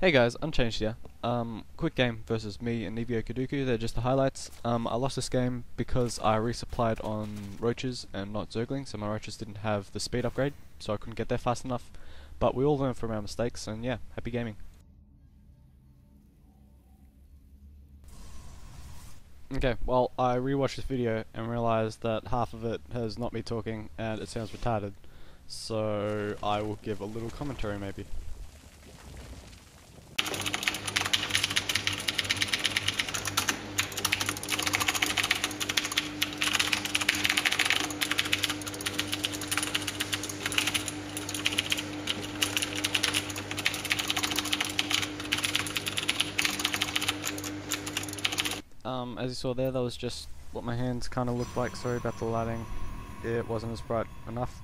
Hey guys, Unchanged here. Quick game versus me and Nevio Kudoku, they're just the highlights. I lost this game because I resupplied on roaches and not zerglings, so my roaches didn't have the speed upgrade, so I couldn't get there fast enough. But we all learn from our mistakes, and yeah, happy gaming. Okay, well, I rewatched this video and realised that half of it has not me talking and it sounds retarded. So I will give a little commentary maybe. As you saw there, that was just what my hands kind of looked like. Sorry about the lighting, it wasn't as bright enough.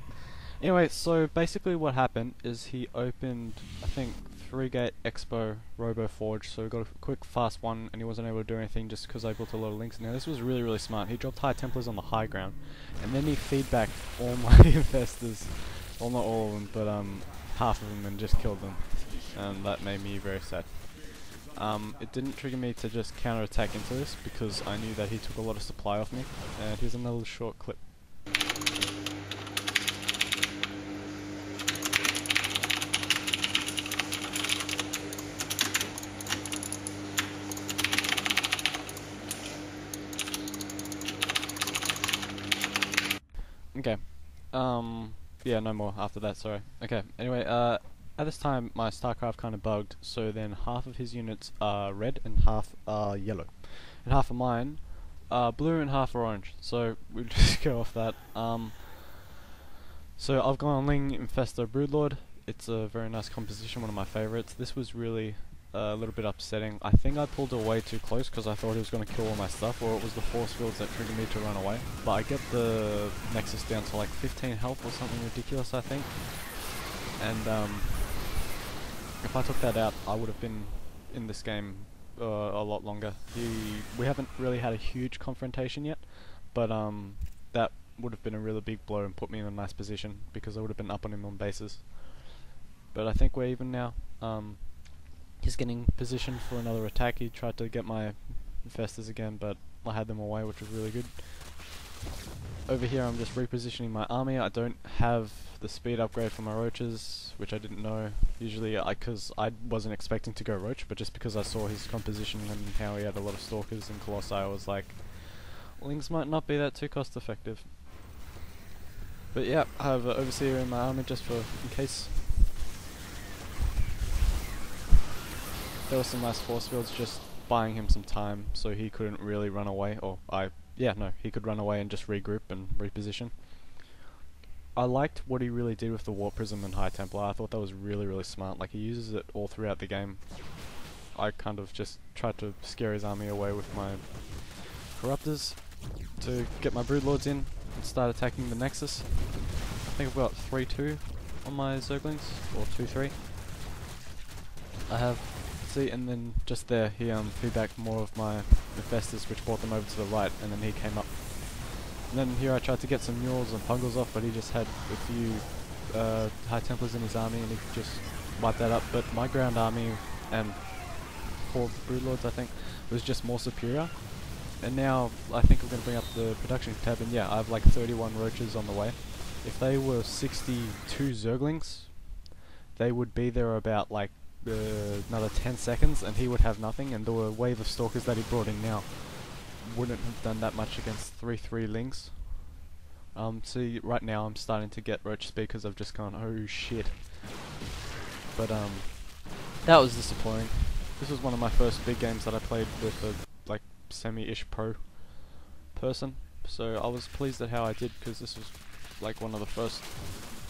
Anyway, so basically what happened is he opened, I think, 3-gate Expo Robo Forge, so we got a quick fast one and he wasn't able to do anything just because I built a lot of links. Now this was really smart. He dropped high Templars on the high ground and then he feedbacked all my investors, well not all of them, but half of them, and just killed them, and that made me very sad. It didn't trigger me to just counter-attack into this because I knew that he took a lot of supply off me, and here's another short clip. Okay, yeah, no more after that, sorry. Okay, anyway, at this time my StarCraft kind of bugged, so then half of his units are red and half are yellow. And half of mine are blue and half are orange, so we'll just go off that. So I've gone on Ling Infesto Broodlord. It's a very nice composition, one of my favourites. This was really a little bit upsetting. I think I pulled it way too close because I thought he was going to kill all my stuff, or it was the force fields that triggered me to run away. But I get the Nexus down to like 15 health or something ridiculous, I think. And if I took that out, I would have been in this game a lot longer. We haven't really had a huge confrontation yet, but that would have been a really big blow and put me in a nice position because I would have been up on him on bases. But I think we're even now. He's getting positioned for another attack. He tried to get my infestors again, but I had them away, which was really good. Over here I'm just repositioning my army. I don't have the speed upgrade for my roaches, which I didn't know. Usually, because I wasn't expecting to go roach, but just because I saw his composition and how he had a lot of stalkers and colossi, I was like, Lings might not be that too cost effective. But yeah, I have an overseer in my army just in case. There were some nice force fields, just buying him some time so he couldn't really run away, or he could run away and just regroup and reposition. I liked what he really did with the Warp Prism and High Templar. I thought that was really smart. Like, he uses it all throughout the game. I kind of just tried to scare his army away with my Corruptors to get my Broodlords in and start attacking the Nexus. I think I've got 3-2 on my Zerglings, or 2-3. I have, see, and then just there he feedbacked more of my Infestors, which brought them over to the right, and then he came up. And then here I tried to get some Mules and Pungles off, but he just had a few High Templars in his army and he could just wipe that up. But my ground army and 4 Broodlords, I think, was just more superior. And now I think I'm going to bring up the production tab, and yeah, I have like 31 roaches on the way. If they were 62 Zerglings, they would be there about like another 10 seconds and he would have nothing, and the wave of stalkers that he brought in now wouldn't have done that much against 3-3 Lings. See, right now I'm starting to get roach speed because I've just gone, oh shit. But that was disappointing. This was one of my first big games that I played with a like semi-ish pro person, so I was pleased at how I did because this was like one of the first,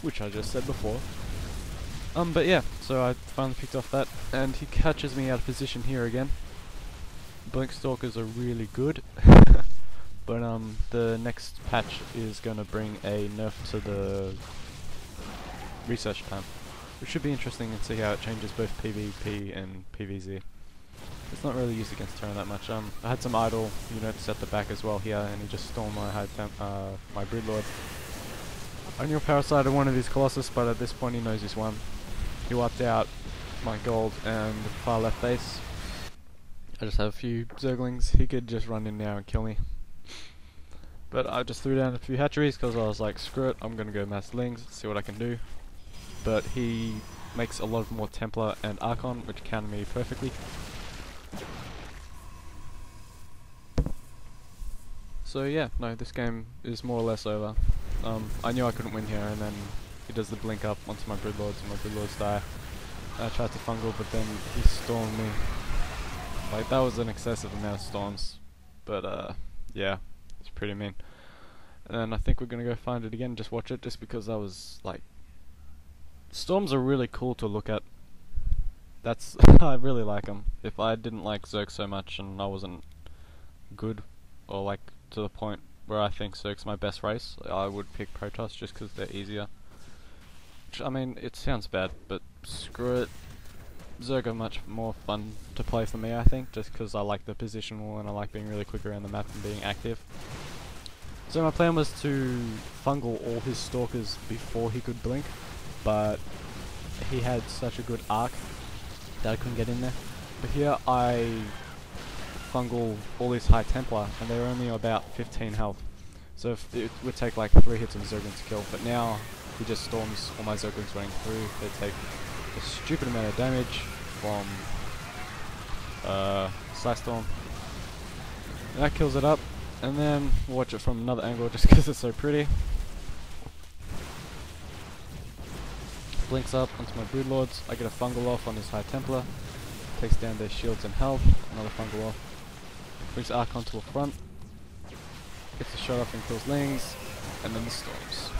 which I just said before. But yeah, so I finally picked off that, and he catches me out of position here again. Blink Stalkers are really good, but the next patch is going to bring a nerf to the research time, which should be interesting and see how it changes both PvP and PvZ. It's not really used against Terran that much. I had some idle units at the back as well here, and he just stole my my Broodlord. I knew Parasite had one of his Colossus, but at this point he knows he's won. He wiped out my gold and far left base. I just have a few Zerglings. He could just run in now and kill me. But I just threw down a few hatcheries because I was like, screw it, I'm gonna go mass lings, see what I can do. But he makes a lot more Templar and Archon, which counter me perfectly. So yeah, no, this game is more or less over. I knew I couldn't win here, and then he does the blink up onto my Broodlords, and my Broodlords die. I tried to fungal, but then he stormed me. Like, that was an excessive amount of storms. But yeah, it's pretty mean. And then I think we're gonna go find it again, just watch it, just because that was, like... Storms are really cool to look at. That's... I really like them. If I didn't like Zerg so much, and I wasn't good, or like, to the point where I think Zerg's my best race, I would pick Protoss just because they're easier. Which, I mean, it sounds bad, but screw it. Zerg are much more fun to play for me, I think, just because I like the positional and I like being really quick around the map and being active. So my plan was to fungal all his stalkers before he could blink, but he had such a good arc that I couldn't get in there. But here I fungal all his high Templar, and they're only about 15 health. So if it would take like 3 hits of Zerglings to kill, but now he just storms all my Zerglings running through. They take a stupid amount of damage from Psystorm. And that kills it up, and then we'll watch it from another angle just because it's so pretty. Blinks up onto my Broodlords. I get a fungal off on his High Templar. Takes down their shields and health. Another fungal off. Brings Archon to the front. Gets a shot off and kills Lings. And then the storms.